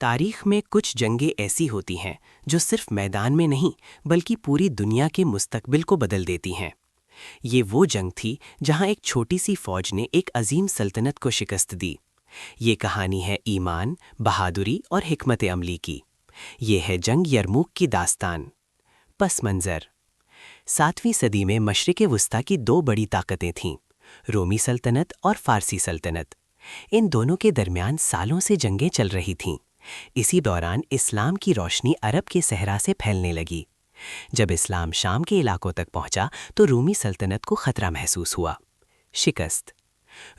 تاریخ میں کچھ جنگیں ایسی ہوتی ہیں جو صرف میدان میں نہیں بلکہ پوری دنیا کے مستقبل کو بدل دیتی ہیں۔ یہ وہ جنگ تھی جہاں ایک چھوٹی سی فوج نے ایک عظیم سلطنت کو شکست دی۔ یہ کہانی ہے ایمان، بہادری اور حکمت عملی کی۔ یہ ہے جنگ یرموک کی داستان۔ پس منظر: 7ویں صدی میں مشرق وسطیٰ کی دو بڑی طاقتیں تھیں، رومی سلطنت اور فارسی سلطنت۔ ان دونوں کے درمیان سالوں سے جنگیں چل رہی تھیں۔ اسی دوران اسلام کی روشنی عرب کے صحرا سے پھیلنے لگی۔ جب اسلام شام کے علاقوں تک پہنچا تو رومی سلطنت کو خطرہ محسوس ہوا۔ شکست: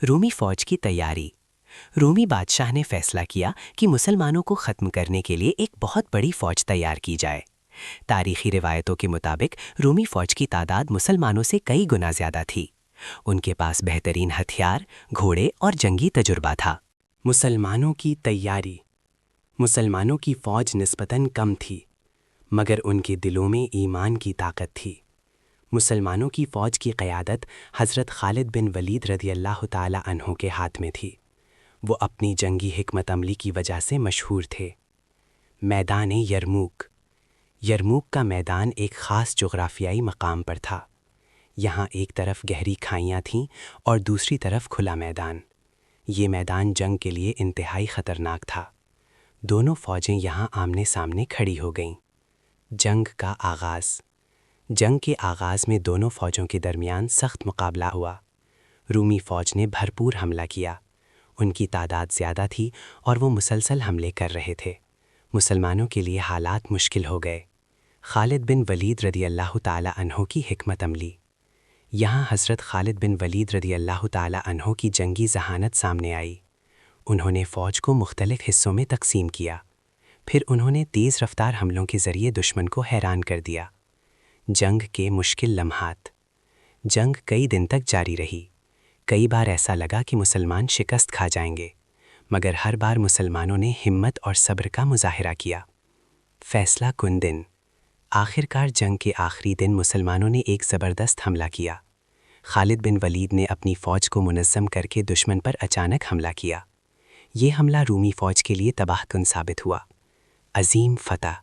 رومی فوج کی تیاری۔ رومی بادشاہ نے فیصلہ کیا کہ مسلمانوں کو ختم کرنے کے لیے ایک بہت بڑی فوج تیار کی جائے۔ تاریخی روایتوں کے مطابق رومی فوج کی تعداد مسلمانوں سے کئی گنا زیادہ تھی۔ ان کے پاس بہترین ہتھیار، گھوڑے اور جنگی تجربہ تھا۔ مسلمانوں کی تیاری: مسلمانوں کی فوج نسبتاً کم تھی، مگر ان کے دلوں میں ایمان کی طاقت تھی۔ مسلمانوں کی فوج کی قیادت حضرت خالد بن ولید رضی اللہ تعالی عنہ کے ہاتھ میں تھی۔ وہ اپنی جنگی حکمت عملی کی وجہ سے مشہور تھے۔ میدان یرموک: یرموک کا میدان ایک خاص جغرافیائی مقام پر تھا۔ یہاں ایک طرف گہری کھائیاں تھیں اور دوسری طرف کھلا میدان۔ یہ میدان جنگ کے لیے انتہائی خطرناک تھا۔ دونوں فوجیں یہاں آمنے سامنے کھڑی ہو گئیں۔ جنگ کا آغاز: جنگ کے آغاز میں دونوں فوجوں کے درمیان سخت مقابلہ ہوا۔ رومی فوج نے بھرپور حملہ کیا۔ ان کی تعداد زیادہ تھی اور وہ مسلسل حملے کر رہے تھے۔ مسلمانوں کے لیے حالات مشکل ہو گئے۔ خالد بن ولید رضی اللہ تعالی عنہ کی حکمت عملی: یہاں حضرت خالد بن ولید رضی اللہ تعالی عنہ کی جنگی ذہانت سامنے آئی۔ انہوں نے فوج کو مختلف حصوں میں تقسیم کیا، پھر انہوں نے تیز رفتار حملوں کے ذریعے دشمن کو حیران کر دیا۔ جنگ کے مشکل لمحات: جنگ کئی دن تک جاری رہی۔ کئی بار ایسا لگا کہ مسلمان شکست کھا جائیں گے، مگر ہر بار مسلمانوں نے ہمت اور صبر کا مظاہرہ کیا۔ فیصلہ کن دن: آخرکار جنگ کے آخری دن مسلمانوں نے ایک زبردست حملہ کیا۔ خالد بن ولید نے اپنی فوج کو منظم کر کے دشمن پر اچانک حملہ کیا۔ یہ حملہ رومی فوج کے لیے تباہ کن ثابت ہوا۔ عظیم فتح: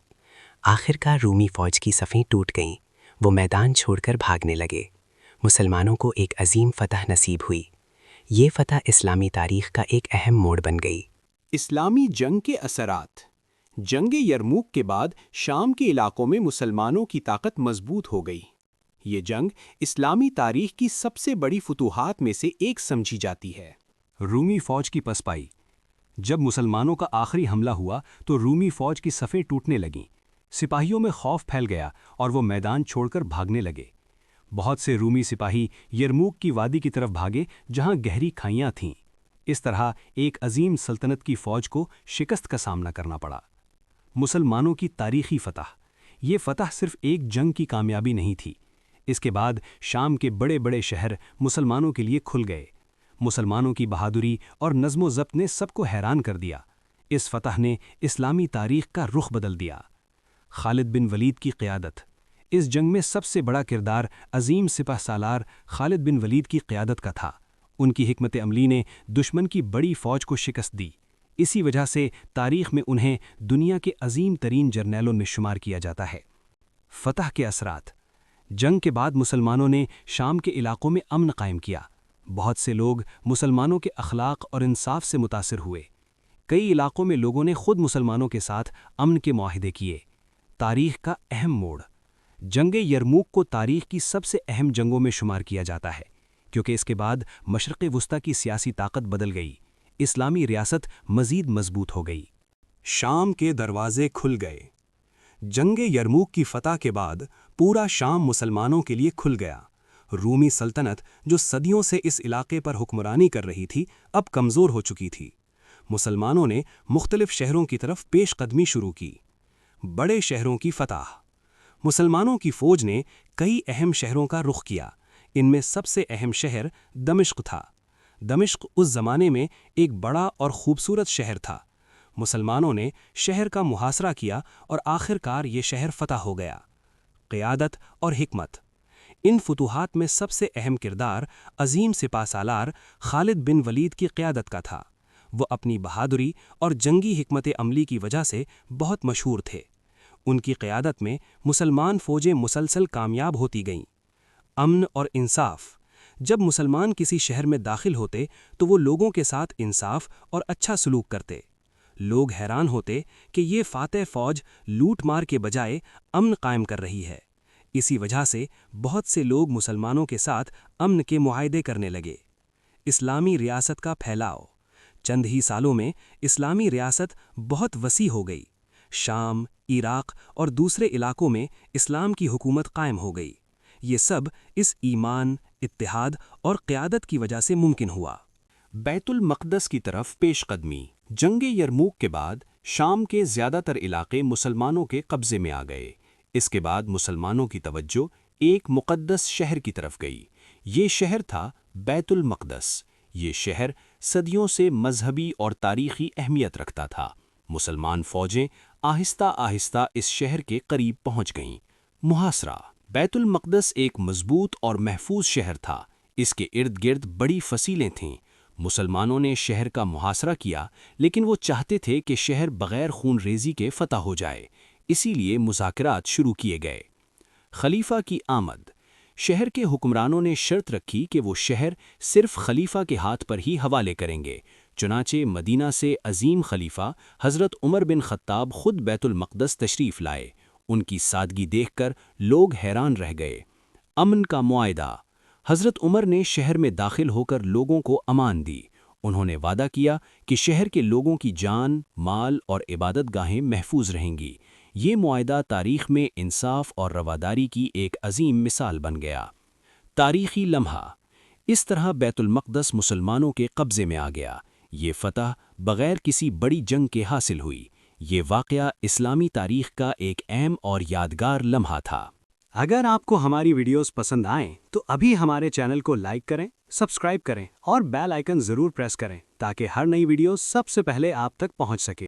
آخرکار رومی فوج کی صفیں ٹوٹ گئیں۔ وہ میدان چھوڑ کر بھاگنے لگے۔ مسلمانوں کو ایک عظیم فتح نصیب ہوئی۔ یہ فتح اسلامی تاریخ کا ایک اہم موڑ بن گئی۔ اسلامی جنگ کے اثرات: جنگ یرموک کے بعد شام کے علاقوں میں مسلمانوں کی طاقت مضبوط ہو گئی۔ یہ جنگ اسلامی تاریخ کی سب سے بڑی فتوحات میں سے ایک سمجھی جاتی ہے۔ رومی فوج کی پسپائی: جب مسلمانوں کا آخری حملہ ہوا تو رومی فوج کی صفیں ٹوٹنے لگیں۔ سپاہیوں میں خوف پھیل گیا اور وہ میدان چھوڑ کر بھاگنے لگے۔ بہت سے رومی سپاہی یرموک کی وادی کی طرف بھاگے جہاں گہری کھائیاں تھیں۔ اس طرح ایک عظیم سلطنت کی فوج کو شکست کا سامنا کرنا پڑا۔ مسلمانوں کی تاریخی فتح: یہ فتح صرف ایک جنگ کی کامیابی نہیں تھی۔ اس کے بعد شام کے بڑے بڑے شہر مسلمانوں کے لیے کھل گئے۔ مسلمانوں کی بہادری اور نظم و ضبط نے سب کو حیران کر دیا۔ اس فتح نے اسلامی تاریخ کا رخ بدل دیا۔ خالد بن ولید کی قیادت: اس جنگ میں سب سے بڑا کردار عظیم سپہ سالار خالد بن ولید کی قیادت کا تھا۔ ان کی حکمت عملی نے دشمن کی بڑی فوج کو شکست دی۔ اسی وجہ سے تاریخ میں انہیں دنیا کے عظیم ترین جرنیلوں میں شمار کیا جاتا ہے۔ فتح کے اثرات: جنگ کے بعد مسلمانوں نے شام کے علاقوں میں امن قائم کیا۔ بہت سے لوگ مسلمانوں کے اخلاق اور انصاف سے متاثر ہوئے۔ کئی علاقوں میں لوگوں نے خود مسلمانوں کے ساتھ امن کے معاہدے کیے۔ تاریخ کا اہم موڑ: جنگ یرموک کو تاریخ کی سب سے اہم جنگوں میں شمار کیا جاتا ہے، کیونکہ اس کے بعد مشرق وسطیٰ کی سیاسی طاقت بدل گئی۔ اسلامی ریاست مزید مضبوط ہو گئی۔ شام کے دروازے کھل گئے: جنگ یرموک کی فتح کے بعد پورا شام مسلمانوں کے لیے کھل گیا۔ رومی سلطنت جو صدیوں سے اس علاقے پر حکمرانی کر رہی تھی، اب کمزور ہو چکی تھی۔ مسلمانوں نے مختلف شہروں کی طرف پیش قدمی شروع کی۔ بڑے شہروں کی فتح: مسلمانوں کی فوج نے کئی اہم شہروں کا رخ کیا۔ ان میں سب سے اہم شہر دمشق تھا۔ دمشق اس زمانے میں ایک بڑا اور خوبصورت شہر تھا۔ مسلمانوں نے شہر کا محاصرہ کیا اور آخرکار یہ شہر فتح ہو گیا۔ قیادت اور حکمت: ان فتوحات میں سب سے اہم کردار عظیم سپہ سالار خالد بن ولید کی قیادت کا تھا۔ وہ اپنی بہادری اور جنگی حکمت عملی کی وجہ سے بہت مشہور تھے۔ ان کی قیادت میں مسلمان فوجیں مسلسل کامیاب ہوتی گئیں۔ امن اور انصاف۔ جب مسلمان کسی شہر میں داخل ہوتے تو وہ لوگوں کے ساتھ انصاف اور اچھا سلوک کرتے۔ لوگ حیران ہوتے کہ یہ فاتح فوج لوٹ مار کے بجائے امن قائم کر رہی ہے۔ اسی وجہ سے بہت سے لوگ مسلمانوں کے ساتھ امن کے معاہدے کرنے لگے۔ اسلامی ریاست کا پھیلاؤ۔ چند ہی سالوں میں اسلامی ریاست بہت وسیع ہو گئی۔ شام، عراق اور دوسرے علاقوں میں اسلام کی حکومت قائم ہو گئی۔ یہ سب اس ایمان، اتحاد اور قیادت کی وجہ سے ممکن ہوا۔ بیت المقدس کی طرف پیش قدمی۔ جنگ یرموک کے بعد شام کے زیادہ تر علاقے مسلمانوں کے قبضے میں آ گئے۔ اس کے بعد مسلمانوں کی توجہ ایک مقدس شہر کی طرف گئی۔ یہ شہر تھا بیت المقدس۔ یہ شہر صدیوں سے مذہبی اور تاریخی اہمیت رکھتا تھا۔ مسلمان فوجیں آہستہ آہستہ اس شہر کے قریب پہنچ گئیں۔ محاصرہ۔ بیت المقدس ایک مضبوط اور محفوظ شہر تھا۔ اس کے ارد گرد بڑی فصیلیں تھیں۔ مسلمانوں نے شہر کا محاصرہ کیا، لیکن وہ چاہتے تھے کہ شہر بغیر خون ریزی کے فتح ہو جائے۔ اسی لیے مذاکرات شروع کیے گئے۔ خلیفہ کی آمد۔ شہر کے حکمرانوں نے شرط رکھی کہ وہ شہر صرف خلیفہ کے ہاتھ پر ہی حوالے کریں گے۔ چنانچہ مدینہ سے عظیم خلیفہ حضرت عمر بن خطاب خود بیت المقدس تشریف لائے۔ ان کی سادگی دیکھ کر لوگ حیران رہ گئے۔ امن کا معاہدہ۔ حضرت عمر نے شہر میں داخل ہو کر لوگوں کو امان دی۔ انہوں نے وعدہ کیا کہ شہر کے لوگوں کی جان، مال اور عبادت گاہیں محفوظ رہیں گی۔ یہ معاہدہ تاریخ میں انصاف اور رواداری کی ایک عظیم مثال بن گیا۔ تاریخی لمحہ۔ اس طرح بیت المقدس مسلمانوں کے قبضے میں آ گیا۔ یہ فتح بغیر کسی بڑی جنگ کے حاصل ہوئی۔ یہ واقعہ اسلامی تاریخ کا ایک اہم اور یادگار لمحہ تھا۔ اگر آپ کو ہماری ویڈیوز پسند آئیں تو ابھی ہمارے چینل کو لائک کریں، سبسکرائب کریں اور بیل آئیکن ضرور پریس کریں تاکہ ہر نئی ویڈیو سب سے پہلے آپ تک پہنچ سکے۔